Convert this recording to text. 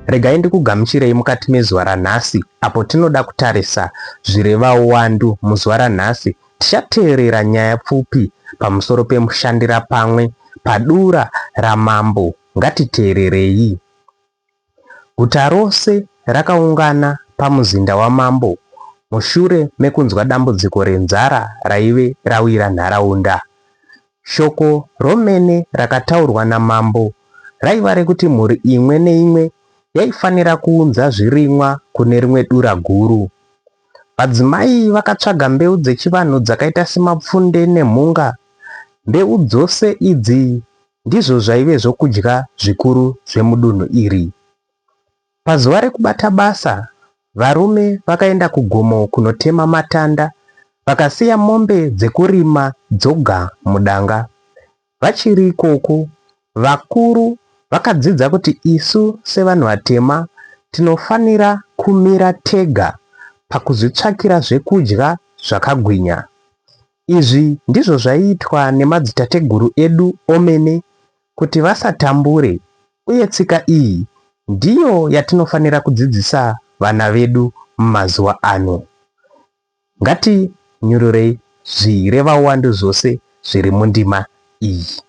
Regai ndikugamuchirei mukati mezuva ranhasi, apo tinoda kutarisa zvireva uwandu. Muzuva ranhasi tichateerera nyaya pfupi pamusoro pemushandira pamwe padura ramambo. Ngatiteererei. Guta rose rakaungana pamuzinda wamambo mushure mekunzwa dambudziko renzara raive rawira nharaunda. Shoko romene rakataurwa namambo raiva rekuti mhuri imwe neimwe yaifanira kuunza zvirimwa kune rimwe dura guru. Madzimai vakatsvaga mbeu dzechivanhu dzakaita semapfunde nemhunga. Mbeu dzose idzi ndizvo zvaive zvokudya zvikuru zvemudunhu iri. Pazuva rekubata basa, varume vakaenda kugomo kunotema matanda, vakasiya mombe dzekurima dzoga mudanga. Vachiri ikoko, vakuru vakadzidza kuti isu sevanhu vatema tinofanira kumira tega pakuzvitsvakira zvekudya zvakagwinya. Izvi ndizvo zvaiitwa nemadzitateguru edu omene kuti vasatambure, uye tsika iyi ndiyo yatinofanira kudzidzisa vana vedu mumazuva ano. Ngatinyururei zvireva uwandu zvose zviri mundima iyi.